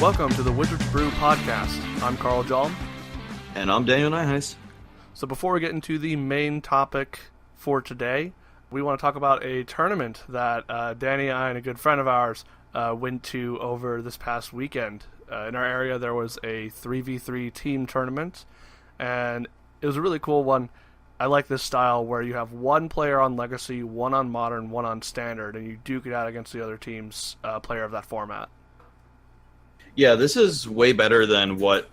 Welcome to the Wizards Brew podcast. I'm Carl Jalm. And I'm Daniel Nyhuis. So before we get into the main topic for today, we want to talk about a tournament that Danny and I and a good friend of ours went to over this past weekend. In our area, there was a 3v3 team tournament, and it was a really cool one. I like this style where you have one player on Legacy, one on Modern, one on Standard, and you duke it out against the other team's player of that format. Yeah, this is way better than what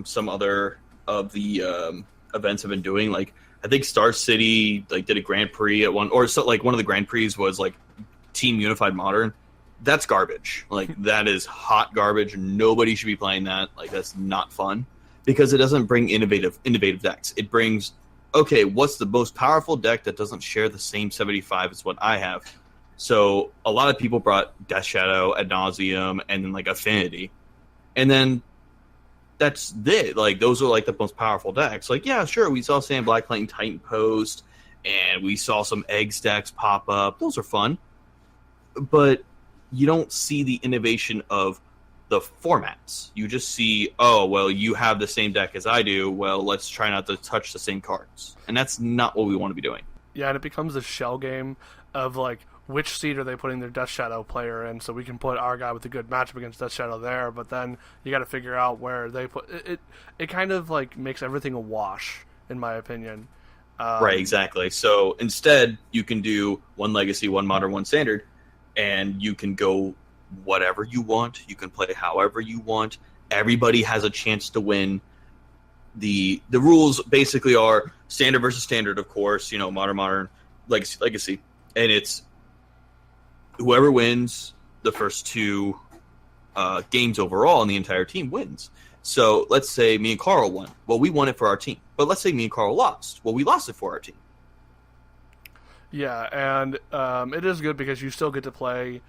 some other of the events have been doing. Like, I think Star City did a Grand Prix at one, or so, one of the Grand Prix was like Team Unified Modern. That's garbage. That is hot garbage. Nobody should be playing that. That's not fun because it doesn't bring innovative decks. It brings, okay, what's the most powerful deck that doesn't share the same 75 as what I have? So a lot of people brought Death Shadow, Ad Nauseam, and then Affinity. And then that's it. Those are the most powerful decks. Yeah, sure, we saw Sand Blacklight and Titan Post, and we saw some Eggs decks pop up. Those are fun. But you don't see the innovation of the formats. You just see, oh, well, you have the same deck as I do. Well, let's try not to touch the same cards. And that's not what we want to be doing. Yeah, and it becomes a shell game of, which seed are they putting their Death Shadow player in, so we can put our guy with a good matchup against Death Shadow there, but then you got to figure out where they put it. It kind of makes everything a wash, in my opinion. Right, exactly. So instead, you can do one Legacy, one Modern, one Standard, and you can go whatever you want. You can play however you want. Everybody has a chance to win. The rules basically are Standard versus Standard, of course. Modern, Legacy, and it's whoever wins the first two games overall and the entire team wins. So let's say me and Carl won. Well, we won it for our team. But let's say me and Carl lost. Well, we lost it for our team. Yeah, and it is good because you still get to play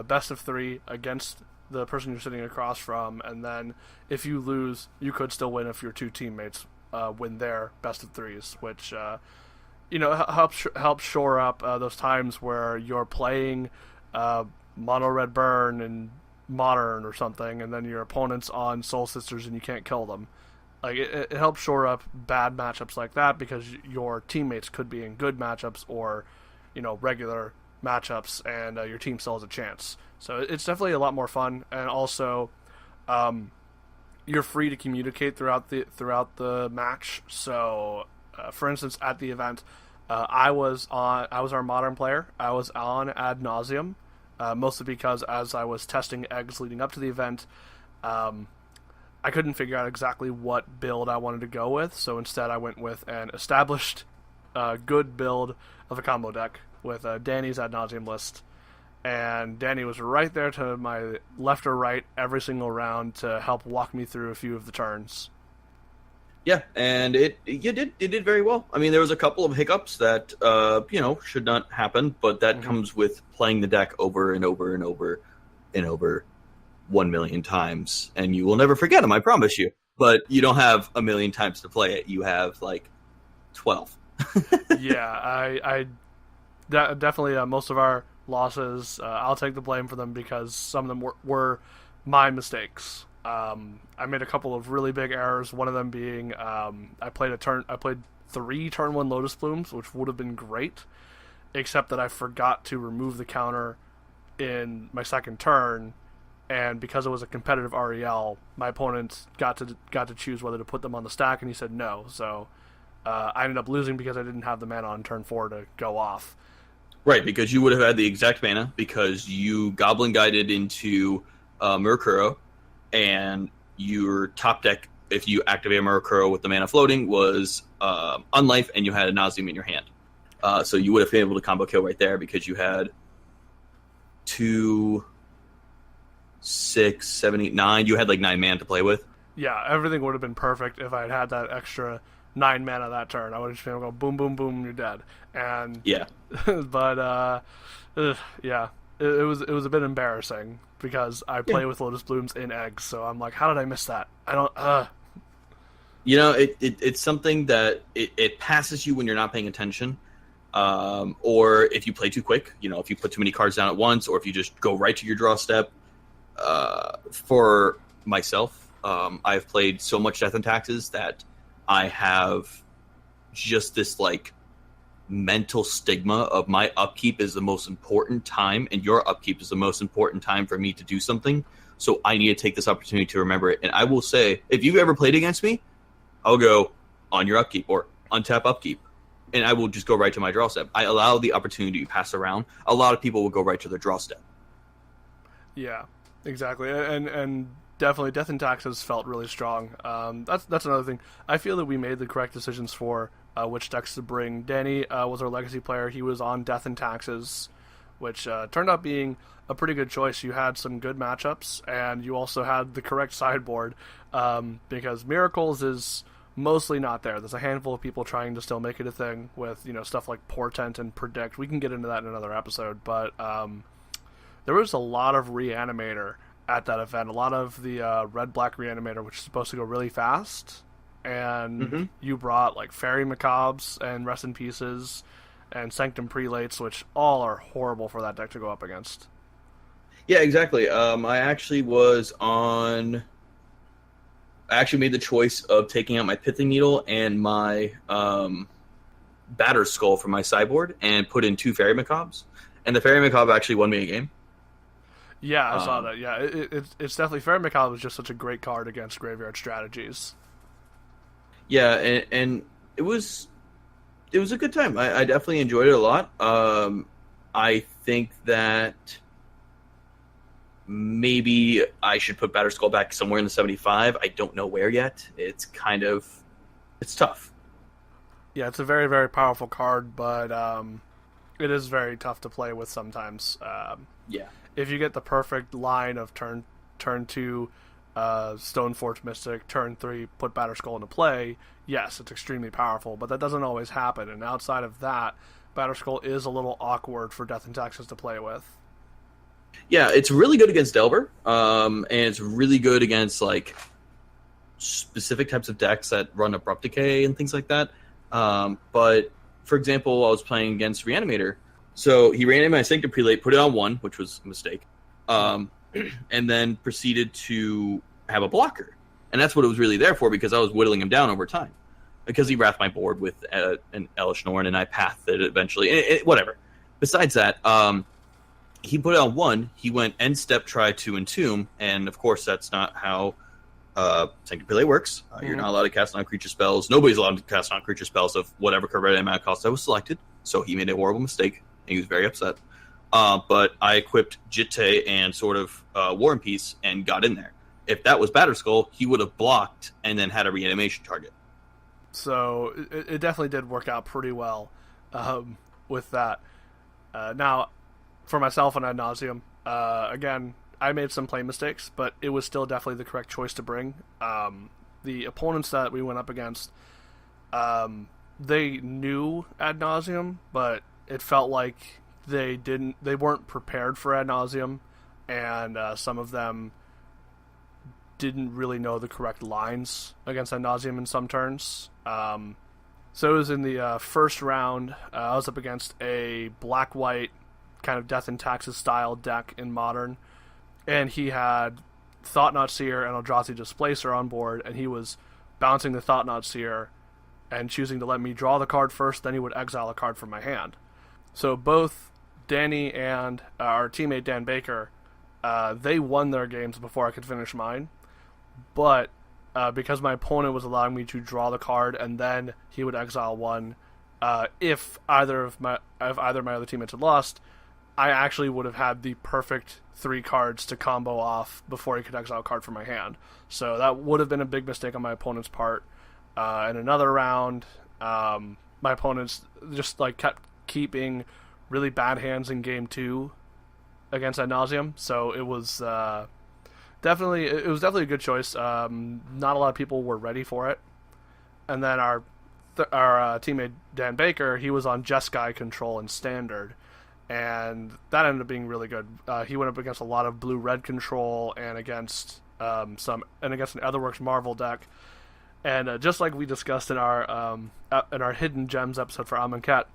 best of three against the person you're sitting across from, and then if you lose, you could still win if your two teammates win their best of threes, which helps shore up those times where you're playing Mono Red Burn and Modern or something, and then your opponent's on Soul Sisters and you can't kill them. It helps shore up bad matchups like that because your teammates could be in good matchups or regular matchups, and your team still has a chance. So it's definitely a lot more fun, and also you're free to communicate throughout the match. So for instance, at the event, I was our Modern player. I was on Ad Nauseam, mostly because as I was testing eggs leading up to the event, I couldn't figure out exactly what build I wanted to go with. So instead, I went with an established, good build of a combo deck with Danny's Ad Nauseam list. And Danny was right there to my left or right every single round to help walk me through a few of the turns. Yeah, and it did very well. I mean, there was a couple of hiccups that should not happen, but that comes with playing the deck over and over and over and over 1 million times, and you will never forget them, I promise you. But you don't have 1 million times to play it; you have 12. Yeah, I definitely most of our losses, I'll take the blame for them because some of them were my mistakes. I made a couple of really big errors. One of them being I played 3 turn 1 Lotus Blooms, which would have been great, except that I forgot to remove the counter in my second turn, and because it was a competitive REL, my opponent got to choose whether to put them on the stack, and he said no. So I ended up losing because I didn't have the mana on turn 4 to go off. Right, because you would have had the exact mana because you Goblin Guided into Murkuro, and your top deck, if you activate Murkuro with the mana floating, was Unlife, and you had a Nauseam in your hand. So you would have been able to combo kill right there because you had 2, 6, 7, 8, 9. You had 9 mana to play with. Yeah, everything would have been perfect if I had that extra 9 mana that turn. I would have just been able to go boom, boom, boom, you're dead. And yeah, but yeah, it was a bit embarrassing because I play with Lotus Blooms in eggs. So I'm like, how did I miss that? I don't. It's something that it passes you when you're not paying attention. Or if you play too quick, if you put too many cards down at once, or if you just go right to your draw step. For myself. I've played so much Death and Taxes that I have just this like mental stigma of my upkeep is the most important time and your upkeep is the most important time for me to do something. So I need to take this opportunity to remember it. And I will say, if you've ever played against me, I'll go on your upkeep or untap upkeep. And I will just go right to my draw step. I allow the opportunity to pass around. A lot of people will go right to their draw step. Yeah, exactly. And definitely Death and Taxes felt really strong. That's another thing. I feel that we made the correct decisions for which decks to bring. Danny was our legacy player. He was on Death and Taxes, which turned out being a pretty good choice. You had some good matchups, and you also had the correct sideboard because Miracles is mostly not there. There's a handful of people trying to still make it a thing with stuff like Portent and Predict. We can get into that in another episode, but there was a lot of Reanimator at that event. A lot of the red-black Reanimator, which is supposed to go really fast. And you brought like Fairy Macabres and Rest in Pieces and Sanctum Prelates, which all are horrible for that deck to go up against. Yeah, exactly. I actually made the choice of taking out my Pithing Needle and my Batter Skull from my sideboard and put in 2 Fairy Macabres. And the Fairy Macabre actually won me a game. Yeah, I saw that. Yeah, it's definitely... Fairy Macabre was just such a great card against graveyard strategies. Yeah, and it was a good time. I definitely enjoyed it a lot. I think that maybe I should put Batter Skull back somewhere in the 75. I don't know where yet. It's tough. Yeah, it's a very, very powerful card, but it is very tough to play with sometimes. Yeah. If you get the perfect line of turn 2, Stoneforge Mystic, turn 3, put Batter Skull into play, yes, it's extremely powerful, but that doesn't always happen, and outside of that, Batter Skull is a little awkward for Death and Taxes to play with. Yeah, it's really good against Delver, and it's really good against like specific types of decks that run Abrupt Decay and things like that. But, for example, I was playing against Reanimator, so he reanimated my Sanctum Prelate, put it on 1, which was a mistake, and then proceeded to have a blocker. And that's what it was really there for, because I was whittling him down over time. Because he wrathed my board with an Elish Norn, and I pathed it eventually. Whatever. Besides that, he put it on 1. He went end step, try to entomb, and of course that's not how Sanctum Prelate works. You're not allowed to cast non-creature spells. Nobody's allowed to cast non-creature spells of whatever card amount cost I was selected. So he made a horrible mistake, and he was very upset. But I equipped Jitte and sort of War and Peace and got in there. If that was Batter Skull, he would have blocked and then had a reanimation target. So it definitely did work out pretty well with that. Now, for myself and Ad Nauseam, again, I made some play mistakes, but it was still definitely the correct choice to bring. The opponents that we went up against, they knew Ad Nauseam, but it felt like they weren't prepared for Ad Nauseam, and some of them didn't really know the correct lines against Ad Nauseam in some turns. So it was in the first round. I was up against a black-white kind of Death and Taxes style deck in Modern, and he had Thought-Knot Seer and Eldrazi Displacer on board, and he was bouncing the Thought-Knot Seer and choosing to let me draw the card first, then he would exile a card from my hand. So both Danny and our teammate Dan Baker, they won their games before I could finish mine, but because my opponent was allowing me to draw the card and then he would exile one, if either my other teammates had lost, I actually would have had the perfect 3 cards to combo off before he could exile a card from my hand. So that would have been a big mistake on my opponent's part. In another round, my opponents just like kept keeping really bad hands in game 2 against Ad Nauseam. So it was definitely a good choice. Not a lot of people were ready for it. And then our teammate Dan Baker, he was on Jeskai control and standard, and that ended up being really good. He went up against a lot of blue-red control and against an Otherworks Marvel deck. And just like we discussed in our Hidden Gems episode for Amonkhet,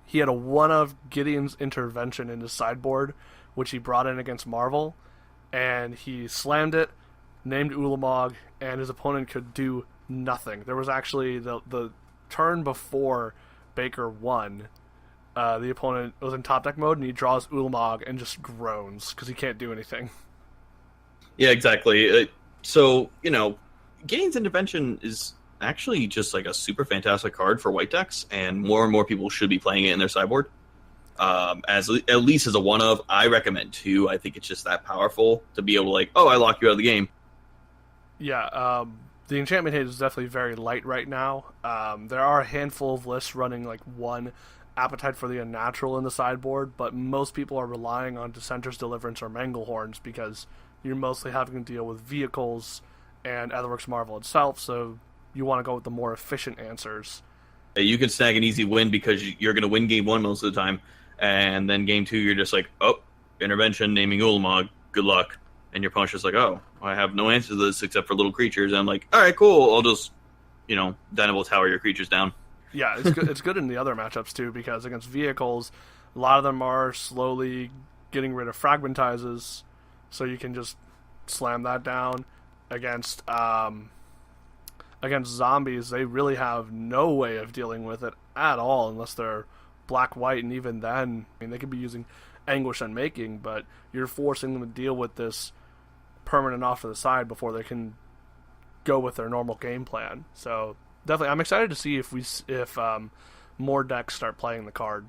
he had a one of Gideon's Intervention in his sideboard, which he brought in against Marvel, and he slammed it, named Ulamog, and his opponent could do nothing. There was actually the turn before Baker won. The opponent was in top deck mode, and he draws Ulamog and just groans because he can't do anything. Yeah, exactly. So, Gains Intervention is actually just like a super fantastic card for white decks, and more people should be playing it in their sideboard. As at least as a one of, I recommend 2. I think it's just that powerful to be able to I lock you out of the game. Yeah, the enchantment hit is definitely very light right now. There are a handful of lists running 1 Appetite for the Unnatural in the sideboard, but most people are relying on Dissenter's Deliverance or Manglehorns because you're mostly having to deal with vehicles and Etherworks Marvel itself, so you want to go with the more efficient answers. You can snag an easy win because you're going to win game 1 most of the time, and then game 2 you're just intervention, naming Ulamog, good luck. And your opponent's just oh, I have no answer to this except for little creatures. And I'm all right, cool, I'll just, Dynamo Tower your creatures down. Yeah, it's good. It's good in the other matchups too, because against vehicles, a lot of them are slowly getting rid of fragmentizes, so you can just slam that down. Against zombies, they really have no way of dealing with it at all unless they're black-white, and even then, they could be using Anguish Unmaking, but you're forcing them to deal with this permanent off to the side before they can go with their normal game plan. So definitely, I'm excited to see if more decks start playing the card.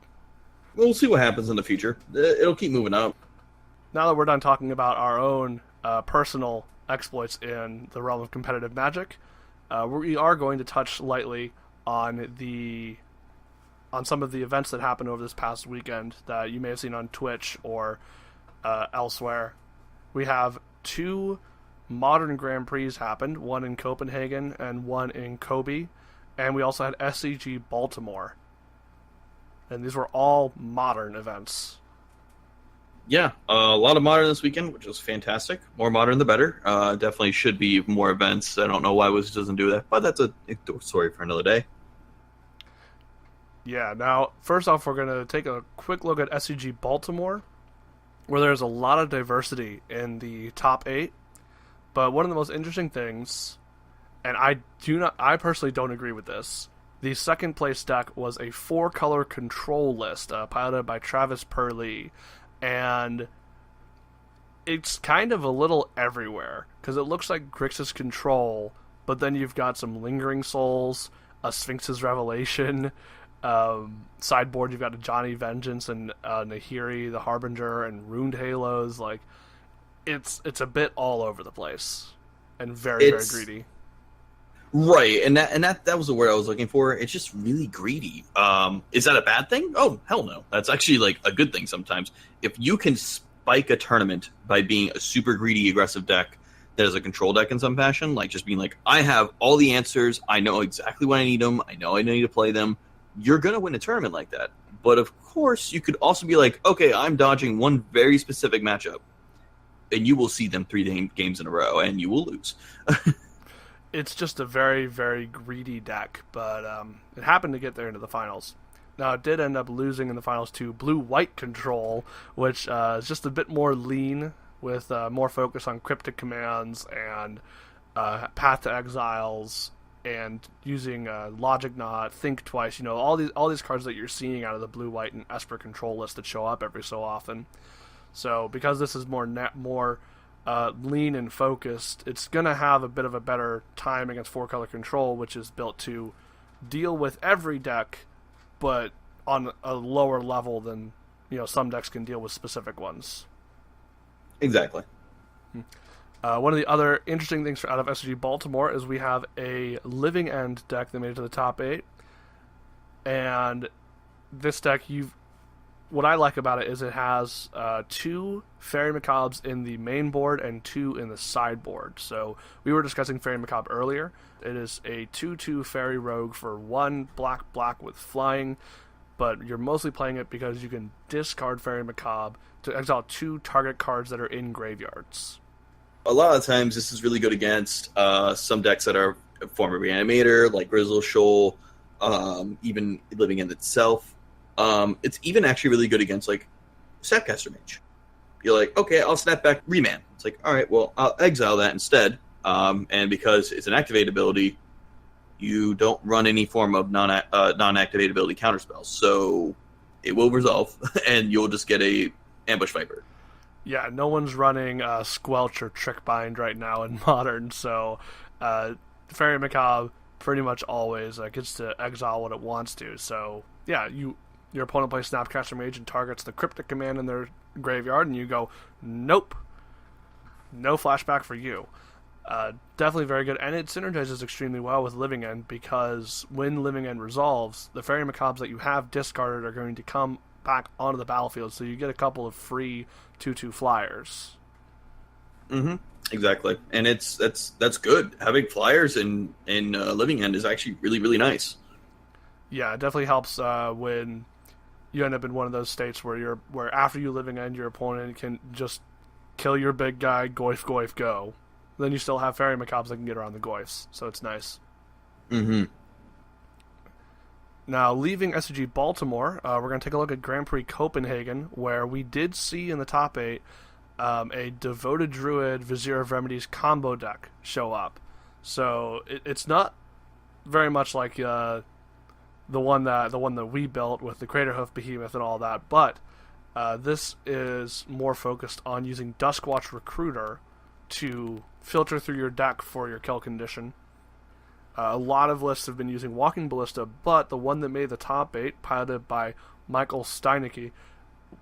We'll see what happens in the future. It'll keep moving up. Now that we're done talking about our own personal exploits in the realm of competitive Magic, we are going to touch lightly on some of the events that happened over this past weekend that you may have seen on Twitch or elsewhere. We have 2 modern Grand Prix happened, one in Copenhagen and one in Kobe, and we also had SCG Baltimore. And these were all modern events. Yeah, a lot of modern this weekend, which was fantastic. More modern, the better. Definitely should be more events. I don't know why Wizards doesn't do that, but that's a story for another day. Yeah, now, first off, we're going to take a quick look at SCG Baltimore, where there's a lot of diversity in the top 8. But one of the most interesting things, and I personally don't agree with this, the second place deck was a 4-color control list, piloted by Travis Purley. And it's kind of a little everywhere, because it looks like Grixis Control, but then you've got some Lingering Souls, a Sphinx's Revelation, sideboard you've got a Johnny Vengeance and Nahiri the Harbinger and Runed Halos. It's a bit all over the place and very greedy. Right, and that was the word I was looking for. It's just really greedy. Is that a bad thing? Oh, hell no. That's actually a good thing sometimes. If you can spike a tournament by being a super greedy, aggressive deck that is a control deck in some fashion, just being I have all the answers, I know exactly when I need them, I know I need to play them, you're going to win a tournament like that. But of course, you could also be okay, I'm dodging one very specific matchup, and you will see them 3 games in a row, and you will lose. It's just a very, very greedy deck, but it happened to get there into the finals. Now, it did end up losing in the finals to Blue-White Control, which is just a bit more lean, with more focus on cryptic commands and Path to Exiles, and using Logic Knot, Think Twice, all these cards that you're seeing out of the Blue-White and Esper control list that show up every so often. So, because this is more lean and focused, it's going to have a bit of a better time against 4-color control, which is built to deal with every deck, but on a lower level than some decks can deal with specific ones. Exactly. One of the other interesting things out of SCG Baltimore is we have a Living End deck that made it to the top 8, and this deck, what I like about it is it has 2 Fairy Macabres in the main board and 2 in the sideboard. So we were discussing Fairy Macabre earlier. It is a 2/2 Fairy Rogue for 1 black with flying, but you're mostly playing it because you can discard Fairy Macabre to exile 2 target cards that are in graveyards. A lot of times this is really good against some decks that are former Reanimator, like Grizzle Shoal, even Living End itself. It's even actually really good against Snapcaster Mage. You're okay, I'll snap back Remand. It's all right, well, I'll exile that instead, and because it's an activated ability, you don't run any form of non-activated ability counterspells, so it will resolve, and you'll just get a ambush viper. Yeah, no one's running Squelch or Trick Bind right now in Modern, so Fairy Macabre pretty much always gets to exile what it wants to. So yeah, your opponent plays Snapcaster Mage and targets the Cryptic command in their graveyard, and you go, nope, no flashback for you. Definitely very good, and it synergizes extremely well with Living End, because when Living End resolves, the Fairy Macabres that you have discarded are going to come back onto the battlefield, so you get a couple of free 2/2 flyers. Mm-hmm. Exactly, and that's good. Having flyers in Living End is actually really, really nice. Yeah, it definitely helps when you end up in one of those states where after you Living End, your opponent can just kill your big guy, goif goif go. Then you still have Fairy Macabres that can get around the goifs, so it's nice. Mm-hmm. Now, leaving SCG Baltimore, we're going to take a look at Grand Prix Copenhagen, where we did see in the top 8 a Devoted Druid Vizier of Remedies combo deck show up. So it's not very much like the one that we built with the Craterhoof Behemoth and all that, but this is more focused on using Duskwatch Recruiter to filter through your deck for your kill condition. A lot of lists have been using Walking Ballista, but the one that made the top 8, piloted by Michael Steinecke,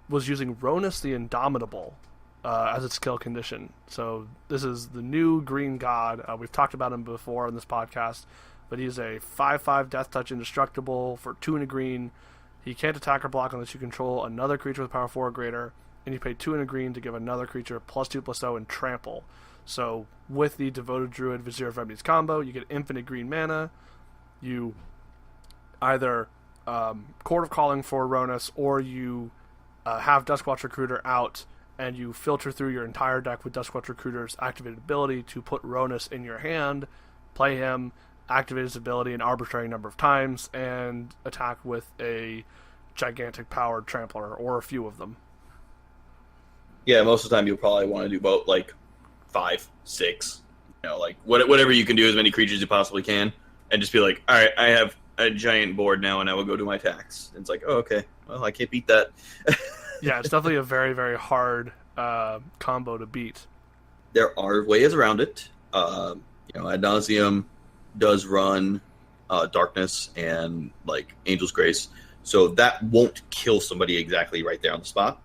was using Ronus the Indomitable as its kill condition. So this is the new green god. We've talked about him before in this podcast, but he's a 5/5 Death Touch indestructible for 2 and a green. He can't attack or block unless you control another creature with power 4 or greater, and you pay 2 and a green to give another creature +2/+0 and trample. So with the Devoted Druid Vizier of Remedies combo, you get infinite green mana. You either Court of Calling for Ronus, or you have Duskwatch Recruiter out, and you filter through your entire deck with Duskwatch Recruiter's activated ability to put Ronus in your hand, play him, activate his ability an arbitrary number of times, and attack with a gigantic powered trampler, or a few of them. Yeah, most of the time you'll probably want to do both, like 5, 6, like whatever you can do, as many creatures as you possibly can, and just be like, all right, I have a giant board now, and I will go do my attacks. And it's like, oh, okay, well, I can't beat that. Yeah, it's definitely a very, very hard combo to beat. There are ways around it. Ad Nauseam does run Darkness and like Angel's Grace, so that won't kill somebody exactly right there on the spot.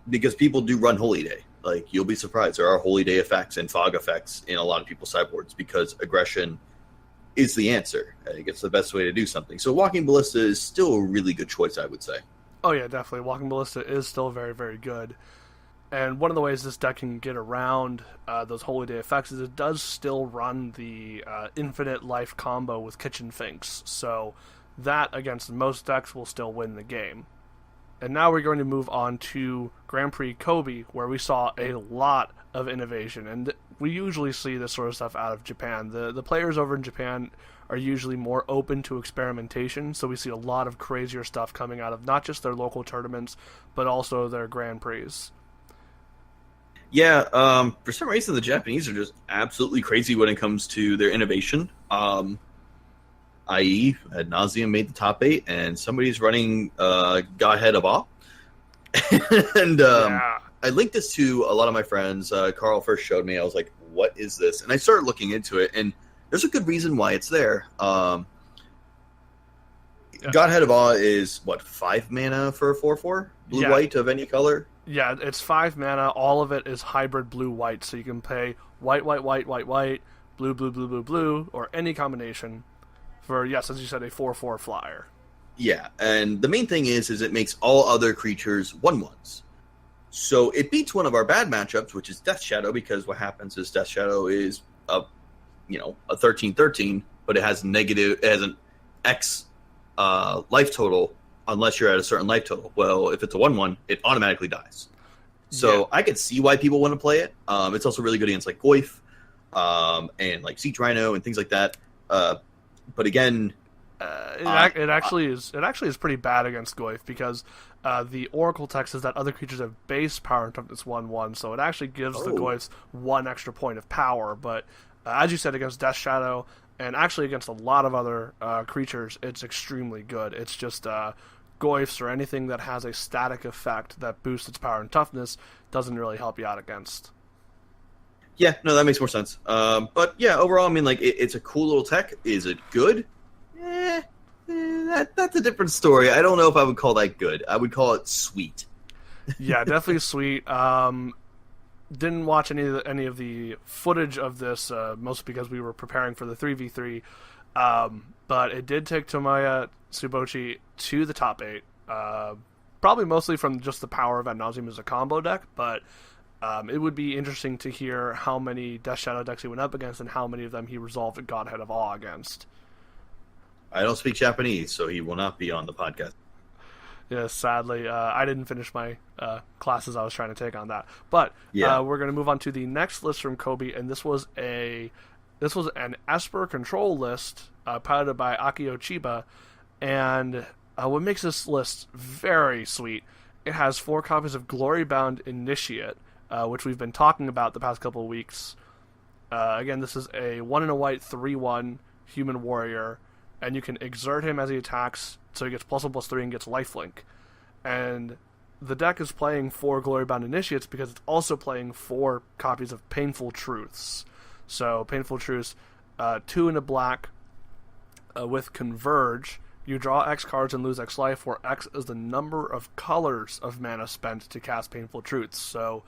Because people do run Holy Day. Like, you'll be surprised. There are Holy Day effects and fog effects in a lot of people's sideboards, because aggression is the answer. I think it's the best way to do something. So Walking Ballista is still a really good choice, I would say. Oh yeah, definitely. Walking Ballista is still very, very good. And one of the ways this deck can get around those Holy Day effects is it does still run the infinite life combo with Kitchen Finks. So that, against most decks, will still win the game. And now we're going to move on to Grand Prix Kobe, where we saw a lot of innovation. And we usually see this sort of stuff out of Japan. The players over in Japan are usually more open to experimentation, so we see a lot of crazier stuff coming out of not just their local tournaments, but also their Grand Prix. Yeah, for some reason the Japanese are just absolutely crazy when it comes to their innovation. I.e., Ad Nauseam made the top 8, and somebody's running Godhead of Awe. And I linked this to a lot of my friends. Carl first showed me. I was like, what is this? And I started looking into it, and there's a good reason why it's there. Godhead of Awe is, 5 mana for a 4/4? Blue-white of any color? Yeah, it's 5 mana. All of it is hybrid blue-white, so you can pay white, white, white, white, white, blue, blue, blue, blue, blue, or any combination for, yes, as you said, a 4/4 flyer. Yeah, and the main thing is it makes all other creatures 1/1s. So it beats one of our bad matchups, which is Death Shadow, because what happens is Death Shadow is a 13/13, but it has an X life total unless you're at a certain life total. Well, if it's a 1/1, it automatically dies. So yeah. I could see why people want to play it. It's also really good against like Goif and like Siege Rhino and things like that. But again, It actually is pretty bad against Goyf because the Oracle text is that other creatures have base power and toughness 1/1, so it actually gives the Goyfs 1 extra point of power. But as you said, against Death Shadow and actually against a lot of other creatures, it's extremely good. It's just Goyfs or anything that has a static effect that boosts its power and toughness doesn't really help you out against. Yeah, no, that makes more sense. But yeah, overall, I mean, like, it's a cool little tech. Is it good? That's a different story. I don't know if I would call that good. I would call it sweet. Yeah, definitely sweet. Didn't watch any of the footage of this, mostly because we were preparing for the 3v3. But it did take Tomoya Tsubochi to the top 8. Probably mostly from just the power of Ad Nauseam as a combo deck, but it would be interesting to hear how many Death Shadow decks he went up against and how many of them he resolved Godhead of Awe against. I don't speak Japanese, so he will not be on the podcast. Yeah, sadly, I didn't finish my classes I was trying to take on that. But we're going to move on to the next list from Kobe, and this was an Esper control list piloted by Akio Chiba, and what makes this list very sweet, it has 4 copies of Glorybound Initiate, which we've been talking about the past couple of weeks. Again, this is a 1 and a white 3/1 human warrior, and you can exert him as he attacks, so he gets +1/+3 and gets lifelink. And the deck is playing 4 Glorybound Initiates because it's also playing 4 copies of Painful Truths. So Painful Truths, 2 in a black with Converge. You draw X cards and lose X life, where X is the number of colors of mana spent to cast Painful Truths. So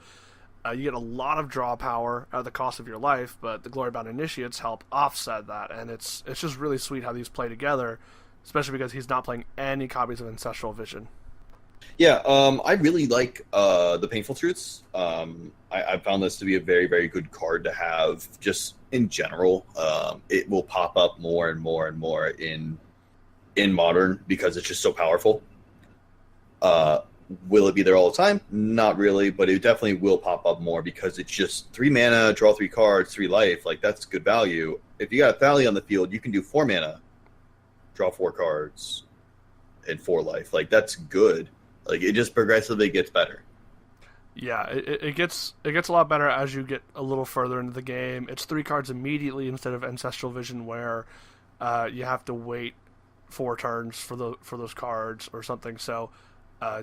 you get a lot of draw power at the cost of your life, but the Glorybound Initiates help offset that, and it's just really sweet how these play together, especially because he's not playing any copies of Ancestral Vision. Yeah, I really like the Painful Truths. I found this to be a very, very good card to have just in general. It will pop up more and more and more in Modern because it's just so powerful. Will it be there all the time? Not really, but it definitely will pop up more because it's just 3 mana, draw 3 cards, 3 life. Like, that's good value. If you got Thali on the field, you can do 4 mana, draw 4 cards, and 4 life. Like, that's good. Like, it just progressively gets better. Yeah, it gets a lot better as you get a little further into the game. It's 3 cards immediately instead of Ancestral Vision, where you have to wait 4 turns for those cards or something. So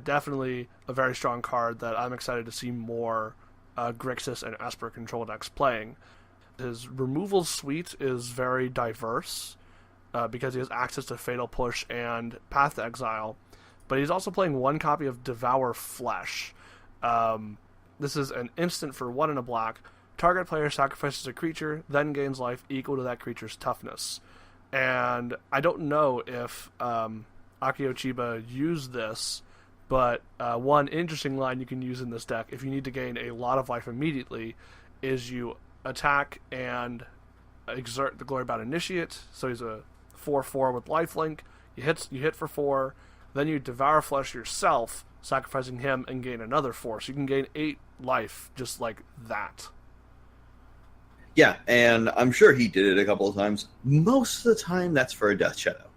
definitely a very strong card that I'm excited to see more Grixis and Esper control decks playing. His removal suite is very diverse because he has access to Fatal Push and Path to Exile, but he's also playing 1 copy of Devour Flesh. This is an instant for 1 in a black. Target player sacrifices a creature, then gains life equal to that creature's toughness. And I don't know if Akio Chiba used this, but one interesting line you can use in this deck, if you need to gain a lot of life immediately, is you attack and exert the Glorybound Initiate. So he's a 4/4 with lifelink. You hit for 4, then you Devour Flesh yourself, sacrificing him, and gain another 4. So you can gain 8 life just like that. Yeah, and I'm sure he did it a couple of times. Most of the time, that's for a Death Shadow.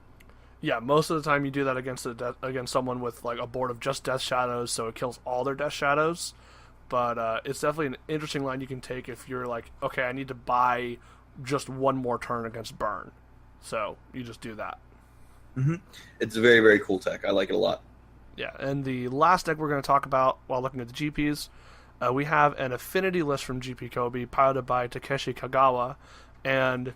Yeah, most of the time you do that against someone with like a board of just Death Shadows, so it kills all their Death Shadows. But it's definitely an interesting line you can take if you're like, okay, I need to buy just 1 more turn against Burn. So you just do that. Mm-hmm. It's a very, very cool tech. I like it a lot. Yeah, and the last deck we're going to talk about while looking at the GPs, we have an affinity list from GP Kobe piloted by Takeshi Kagawa, and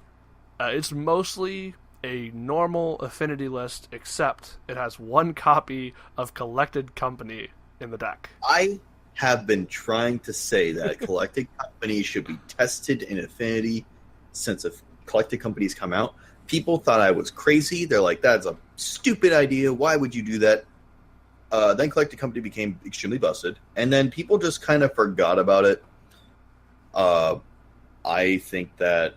it's mostly a normal affinity list, except it has 1 copy of Collected Company in the deck. I have been trying to say that Collected Company should be tested in affinity since Collected Company's come out. People thought I was crazy. They're like, that's a stupid idea. Why would you do that? Then Collected Company became extremely busted, and then people just kind of forgot about it. I think that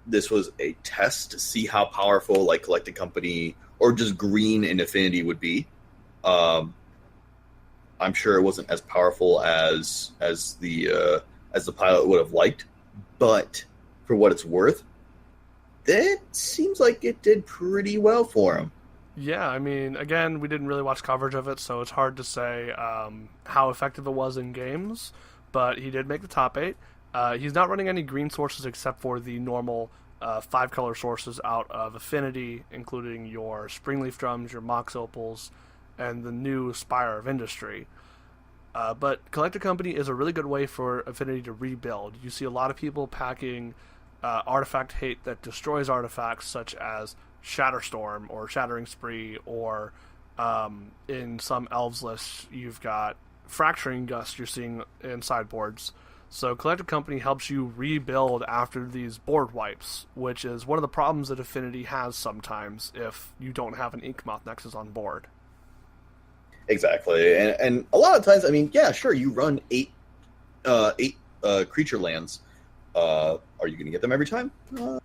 this was a test to see how powerful like Collected Company or just green in affinity would be. I'm sure it wasn't as powerful as the pilot would have liked, but for what it's worth, that seems like it did pretty well for him. Yeah, I mean, again, we didn't really watch coverage of it, so it's hard to say how effective it was in games. But he did make the top eight. He's not running any green sources except for the normal five color sources out of Affinity, including your Springleaf drums, your Mox Opals, and the new Spire of Industry. But Collector Company is a really good way for Affinity to rebuild. You see a lot of people packing artifact hate that destroys artifacts, such as Shatterstorm or Shattering Spree, or in some elves lists, you've got Fracturing Gust you're seeing in sideboards. So Collector Company helps you rebuild after these board wipes, which is one of the problems that Affinity has sometimes if you don't have an Inkmoth Nexus on board. Exactly, and a lot of times, I mean, yeah, sure, you run eight creature lands. Are you going to get them every time?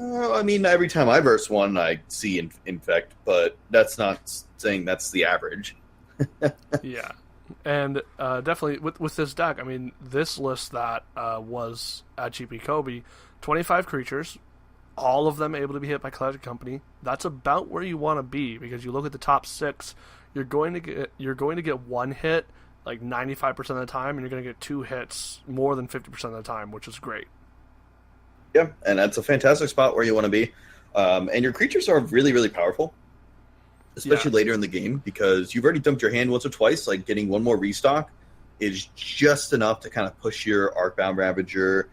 I mean, every time I verse one, I see infect, but that's not saying that's the average. Yeah, and definitely with this deck, I mean, this list that was at GP Kobe, 25 creatures, all of them able to be hit by Collector Company. That's about where you want to be, because you look at the top six. You're going to get one hit like 95% of the time, and you're going to get two hits more than 50% of the time, which is great. Yeah, and that's a fantastic spot where you want to be. And your creatures are really, really powerful, especially later in the game, because you've already dumped your hand once or twice. Like, getting one more restock is just enough to kind of push your Arcbound Ravager,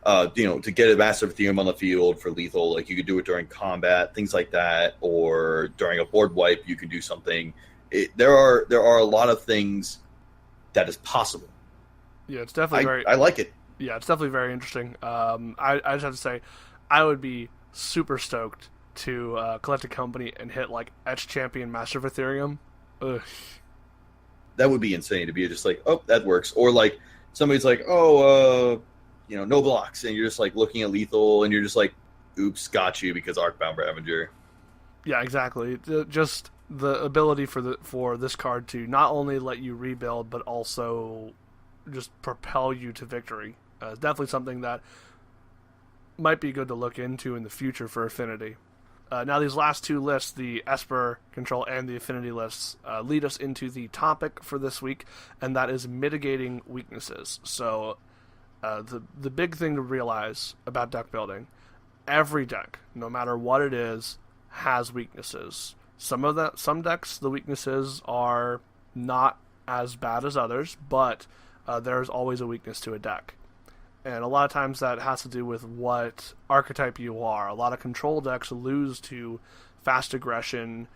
to get a Massive Ethereum on the field for lethal. Like, you could do it during combat, things like that, or during a board wipe, you can do something. There are a lot of things that is possible. Yeah, it's definitely I like it. Yeah, it's definitely very interesting. I just have to say, I would be super stoked to collect a company and hit like Etch Champion Master of Ethereum. Ugh. That would be insane to be just like, oh, that works. Or like somebody's like, no blocks, and you're just like looking at lethal, and you're just like, oops, got you, because Arcbound Ravager. Yeah, exactly. Just the ability for this card to not only let you rebuild, but also just propel you to victory. It's definitely something that might be good to look into in the future for Affinity. Now, these last two lists, the Esper Control and the Affinity lists, lead us into the topic for this week, and that is mitigating weaknesses. So, the big thing to realize about deck building, every deck, no matter what it is, has weaknesses. Some decks, the weaknesses are not as bad as others, but there's always a weakness to a deck. And a lot of times that has to do with what archetype you are. A lot of control decks lose to fast aggression,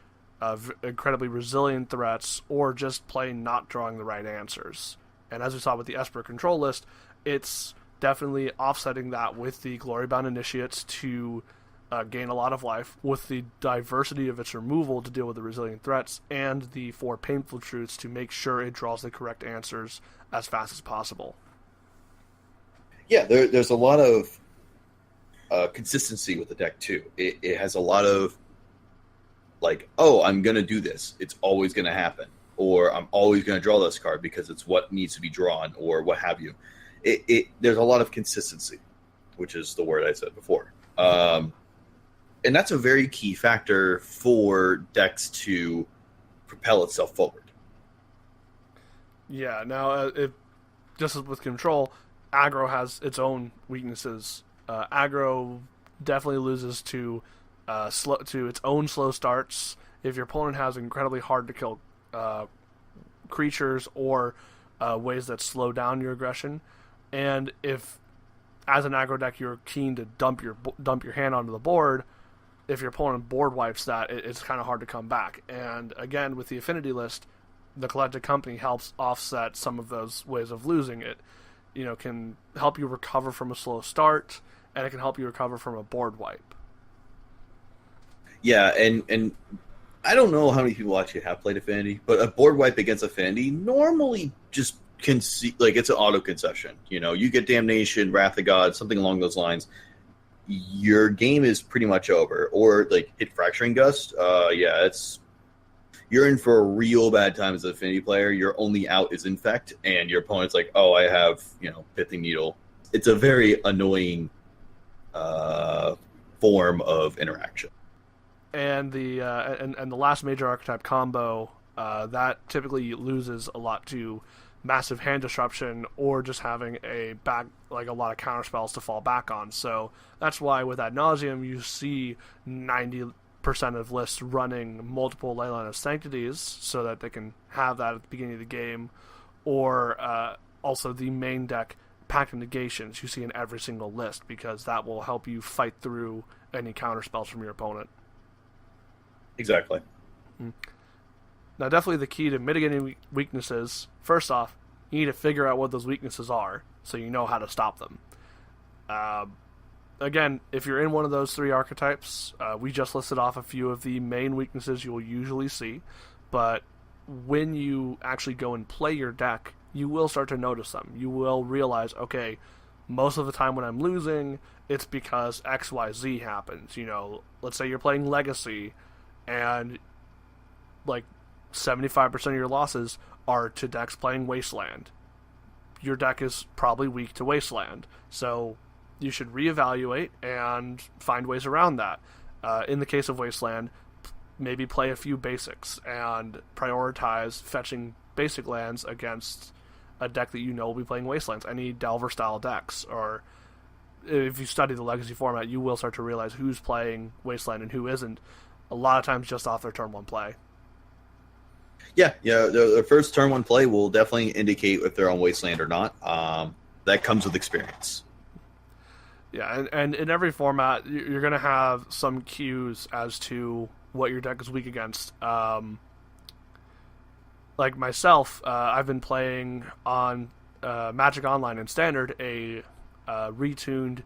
incredibly resilient threats, or just plain not drawing the right answers. And as we saw with the Esper control list, it's definitely offsetting that with the Glorybound Initiates to gain a lot of life, with the diversity of its removal to deal with the resilient threats, and the 4 Painful Truths to make sure it draws the correct answers as fast as possible. Yeah, there's a lot of consistency with the deck, too. It has a lot of, like, oh, I'm going to do this. It's always going to happen. Or I'm always going to draw this card because it's what needs to be drawn, or what have you. There's a lot of consistency, which is the word I said before. And that's a very key factor for decks to propel itself forward. Yeah, now, just as with control, aggro has its own weaknesses. Aggro definitely loses to its own slow starts. If your opponent has incredibly hard to kill creatures or ways that slow down your aggression, and if as an aggro deck you're keen to dump your hand onto the board, if your opponent board wipes that, it's kind of hard to come back. And again, with the Affinity list, the Collected Company helps offset some of those ways of losing it. Can help you recover from a slow start, and it can help you recover from a board wipe. Yeah, and I don't know how many people actually have played Affinity, but a board wipe against Affinity normally just it's an auto concession. You get Damnation, Wrath of God, something along those lines. Your game is pretty much over. Or like hit Fracturing Gust. You're in for a real bad time as an Affinity player. Your only out is Infect, and your opponent's like, oh, I have, Pithing Needle. It's a very annoying form of interaction. And the last major archetype combo that typically loses a lot to massive hand disruption or just having a lot of counter spells to fall back on. So that's why with Ad Nauseam you see 90% of lists running multiple Leyline of Sanctities so that they can have that at the beginning of the game, or also the main deck Pact of Negations you see in every single list, because that will help you fight through any counter spells from your opponent. Exactly. Now, definitely the key to mitigating weaknesses, first off, you need to figure out what those weaknesses are so you know how to stop them. Again, if you're in one of those three archetypes, we just listed off a few of the main weaknesses you will usually see, but when you actually go and play your deck, you will start to notice them. You will realize, okay, most of the time when I'm losing, it's because XYZ happens. Let's say you're playing Legacy, and 75% of your losses are to decks playing Wasteland. Your deck is probably weak to Wasteland, so you should reevaluate and find ways around that. In the case of Wasteland, maybe play a few basics and prioritize fetching basic lands against a deck that you know will be playing Wastelands. Any Delver-style decks, or if you study the Legacy format, you will start to realize who's playing Wasteland and who isn't, a lot of times just off their turn 1 play. Yeah, the first turn 1 play will definitely indicate if they're on Wasteland or not. That comes with experience. Yeah, and in every format, you're going to have some cues as to what your deck is weak against. Like myself, I've been playing on Magic Online and Standard a retuned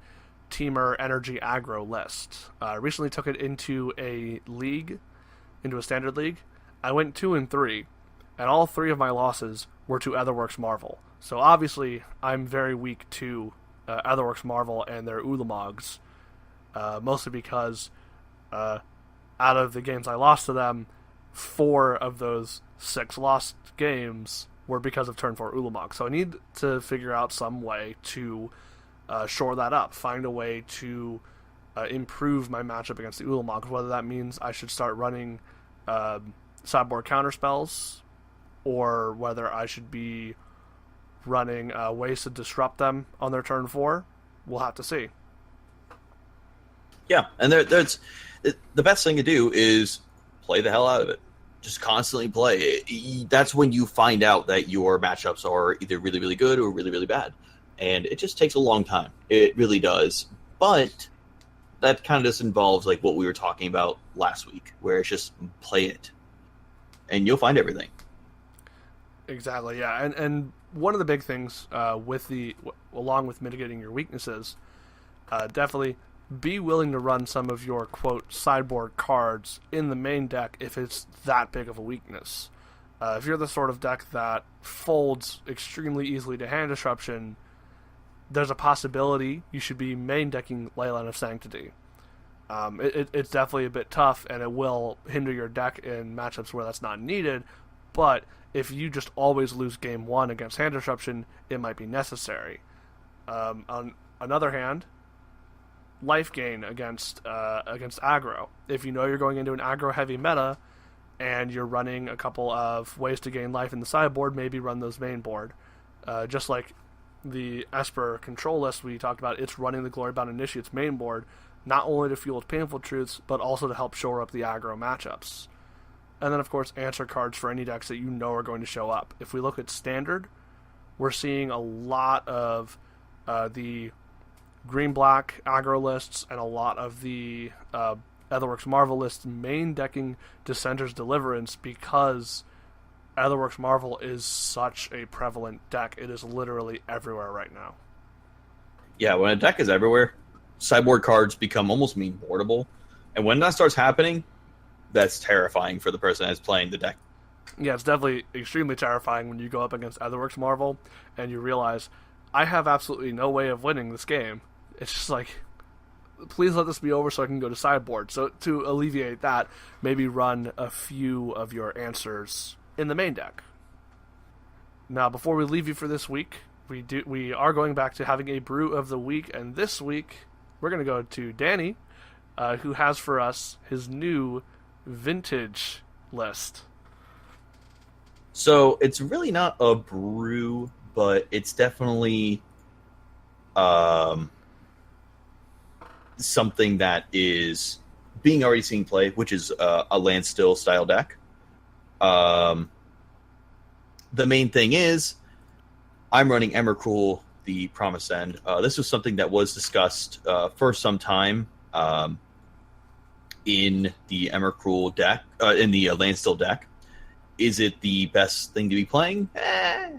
Teamer Energy Aggro list. I recently took it into a Standard League. I went 2-3, and all 3 of my losses were to Etherworks Marvel. So obviously, I'm very weak to Etherworks Marvel and their Ulamogs, mostly because out of the games I lost to them, 4 of those 6 lost games were because of turn 4 Ulamog. So I need to figure out some way to shore that up, find a way to improve my matchup against the Ulamogs, whether that means I should start running sideboard counterspells, or whether I should be running ways to disrupt them on their turn 4. We'll have to see. Yeah, and there's the best thing to do is play the hell out of it. Just constantly play. That's when you find out that your matchups are either really, really good or really, really bad. And it just takes a long time. It really does. But that kind of just involves like what we were talking about last week, where it's just play it. And you'll find everything. Exactly, yeah. And one of the big things along with mitigating your weaknesses, definitely be willing to run some of your, quote, sideboard cards in the main deck if it's that big of a weakness. If you're the sort of deck that folds extremely easily to hand disruption, there's a possibility you should be main decking Leyline of Sanctity. It's definitely a bit tough, and it will hinder your deck in matchups where that's not needed, but if you just always lose game 1 against hand disruption, it might be necessary. On another hand, life gain against aggro. If you know you're going into an aggro-heavy meta, and you're running a couple of ways to gain life in the sideboard, maybe run those main board. Just like the Esper control list we talked about, it's running the Glorybound Initiates main board, not only to fuel its Painful Truths, but also to help shore up the aggro matchups. And then, of course, answer cards for any decks that you know are going to show up. If we look at Standard, we're seeing a lot of the green-black aggro lists and a lot of the Etherworks Marvel lists main decking Dissenter's Deliverance, because Etherworks Marvel is such a prevalent deck. It is literally everywhere right now. Yeah, when a deck is everywhere, sideboard cards become almost mean boardable. And when that starts happening, that's terrifying for the person that's playing the deck. Yeah, it's definitely extremely terrifying when you go up against Etherworks Marvel and you realize, I have absolutely no way of winning this game. It's just like, please let this be over so I can go to sideboard. So to alleviate that, maybe run a few of your answers in the main deck. Now, before we leave you for this week, we are going back to having a brew of the week, and this week we're going to go to Danny who has for us his new vintage list. So it's really not a brew, but it's definitely um, something that is being already seen play, which is a land still style deck. Um, the main thing is I'm running Emrakul, the Promised End. This was something that was discussed for some time in the Emrakul deck, in the Landstill deck. Is it the best thing to be playing?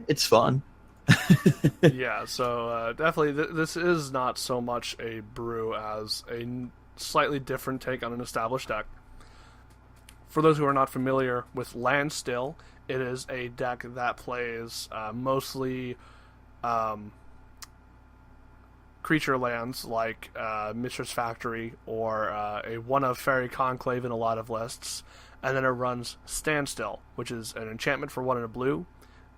It's fun. Yeah, so definitely this is not so much a brew as a slightly different take on an established deck. For those who are not familiar with Landstill, it is a deck that plays mostly um, creature lands like Mistress Factory or a one of Fairy Conclave in a lot of lists, and then it runs Standstill, which is an enchantment for 1 and a blue.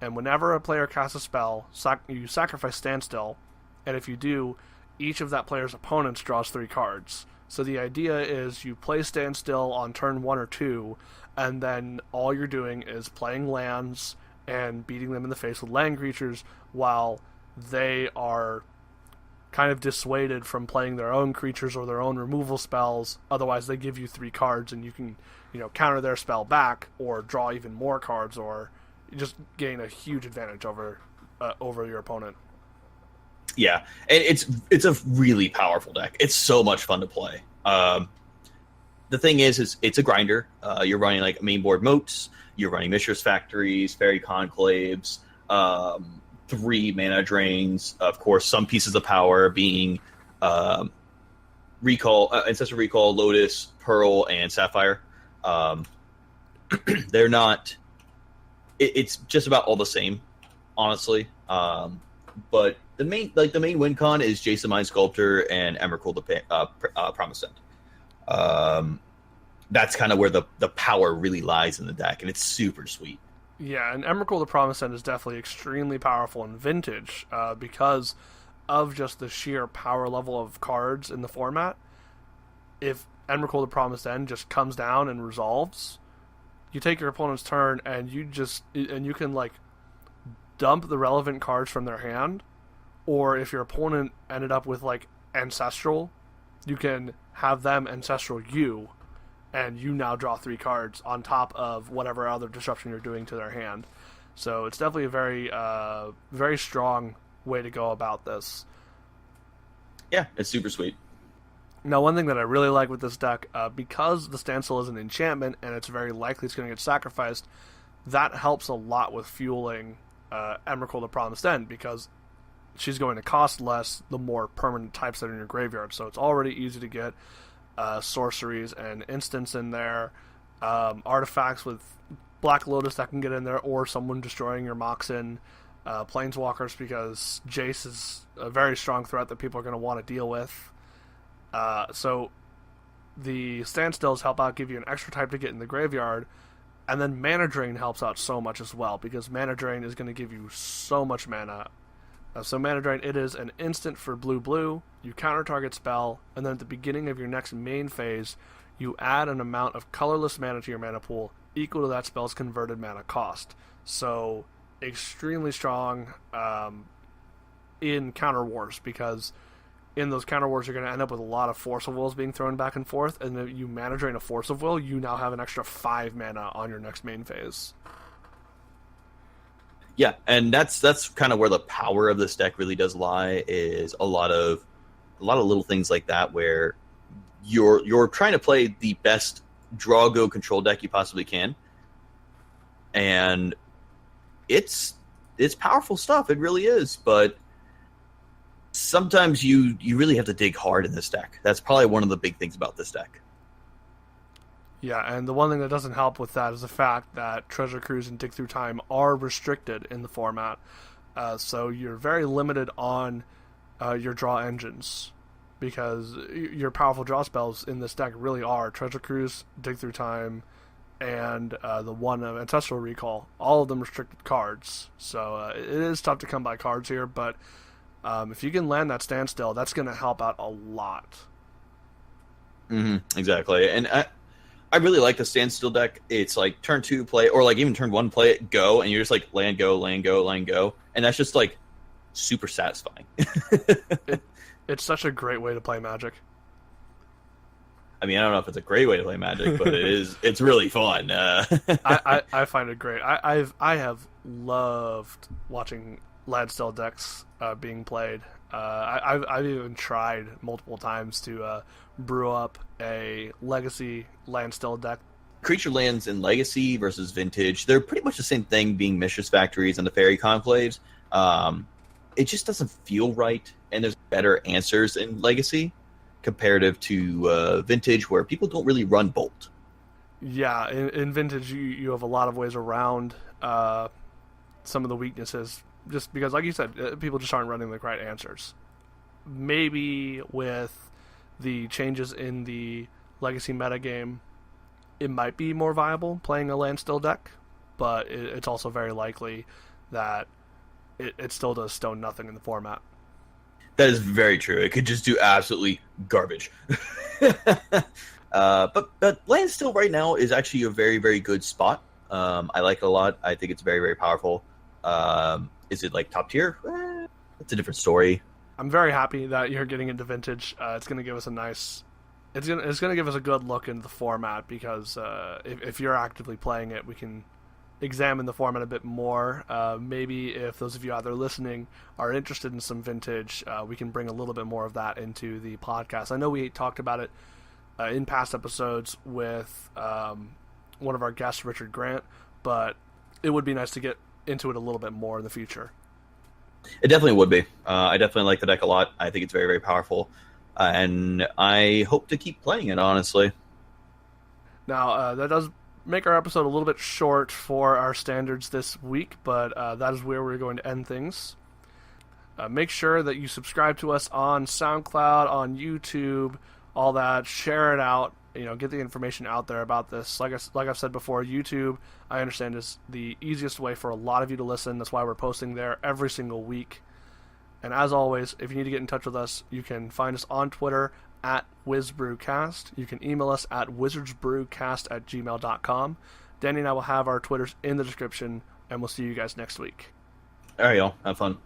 And whenever a player casts a spell, you sacrifice Standstill, and if you do, each of that player's opponents draws 3 cards. So the idea is you play Standstill on turn 1 or 2, and then all you're doing is playing lands and beating them in the face with land creatures while they are kind of dissuaded from playing their own creatures or their own removal spells. Otherwise, they give you 3 cards, and you can, counter their spell back or draw even more cards, or just gain a huge advantage over your opponent. Yeah, and it's a really powerful deck. It's so much fun to play. The thing is it's a grinder. You're running like main board moats. You're running Mistress Factories, Fairy Conclaves, 3 mana drains. Of course, some pieces of power being Recall, Ancestral Recall, Lotus, Pearl, and Sapphire. They're not. It's just about all the same, honestly. But the main win con is Jason Mind Sculptor and Emrakul the Promised End. That's kind of where the power really lies in the deck, and it's super sweet. Yeah, and Emrakul the Promised End is definitely extremely powerful in Vintage because of just the sheer power level of cards in the format. If Emrakul the Promised End just comes down and resolves, you take your opponent's turn and you can like dump the relevant cards from their hand, or if your opponent ended up with like Ancestral, you can have them Ancestral you, and you now draw 3 cards on top of whatever other disruption you're doing to their hand. So it's definitely a very, very strong way to go about this. Yeah, it's super sweet. Now, one thing that I really like with this deck, because the Standstill is an enchantment and it's very likely it's going to get sacrificed, that helps a lot with fueling Emrakul the Promised End, because she's going to cost less the more permanent types that are in your graveyard. So it's already easy to get sorceries and instants in there, artifacts with Black Lotus that can get in there, or someone destroying your Moxen, Planeswalkers, because Jace is a very strong threat that people are going to want to deal with. So the Standstills help out, give you an extra type to get in the graveyard, and then Mana Drain helps out so much as well, because Mana Drain is going to give you so much mana. So Mana Drain, it is an instant for blue, you counter target spell, and then at the beginning of your next main phase, you add an amount of colorless mana to your mana pool equal to that spell's converted mana cost. So extremely strong in counter wars, because in those counter wars you're going to end up with a lot of Force of Wills being thrown back and forth, and if you Mana Drain a Force of Will, you now have an extra 5 mana on your next main phase. Yeah, and that's kind of where the power of this deck really does lie, is a lot of little things like that, where you're trying to play the best draw go control deck you possibly can, and it's powerful stuff. It really is, but sometimes you really have to dig hard in this deck. That's probably one of the big things about this deck. Yeah, and the one thing that doesn't help with that is the fact that Treasure Cruise and Dig Through Time are restricted in the format. So you're very limited on your draw engines, because your powerful draw spells in this deck really are Treasure Cruise, Dig Through Time, and the one of Ancestral Recall. All of them restricted cards. So it is tough to come by cards here, but if you can land that Standstill, that's going to help out a lot. Exactly. And I really like the standstill deck. It's like turn 2 play, or like even turn 1 play it, go, and you're just like land, go, land, go, land, go. And that's just like super satisfying. It it's such a great way to play Magic. I mean, I don't know if it's a great way to play Magic, but it's really fun. I find it great. I have loved watching Landstill decks being played. I've even tried multiple times to brew up a Legacy Landstill deck. Creature lands in Legacy versus Vintage, they're pretty much the same thing, being Mistress Factories and the Fairy Conclaves. It just doesn't feel right, and there's better answers in Legacy comparative to Vintage, where people don't really run Bolt. Yeah, in Vintage you have a lot of ways around some of the weaknesses, just because, like you said, people just aren't running the right answers. Maybe with the changes in the Legacy metagame, it might be more viable playing a Landstill deck, but it's also very likely that it still does stone nothing in the format. That is very true. It could just do absolutely garbage. But land still right now is actually a very, very good spot. I like it a lot. I think it's very, very powerful. Is it like top tier? It's a different story. I'm very happy that you're getting into Vintage. It's going to give us a nice. It's gonna give us a good look into the format, because if you're actively playing it, we can examine the format a bit more. Maybe if those of you out there listening are interested in some Vintage, we can bring a little bit more of that into the podcast. I know we talked about it in past episodes with one of our guests, Richard Grant, but it would be nice to get into it a little bit more in the future. It definitely would be. I definitely like the deck a lot. I think it's very, very powerful. And I hope to keep playing it, honestly. Now, that does make our episode a little bit short for our standards this week, but that is where we're going to end things. Make sure that you subscribe to us on SoundCloud, on YouTube, all that. Share it out. Get the information out there about this. Like I've said before, YouTube, I understand, is the easiest way for a lot of you to listen. That's why we're posting there every single week. And as always, if you need to get in touch with us, you can find us on Twitter at WizBrewCast. You can email us at wizardsbrewcast@gmail.com. Danny and I will have our Twitters in the description, and we'll see you guys next week. All right, y'all. Have fun.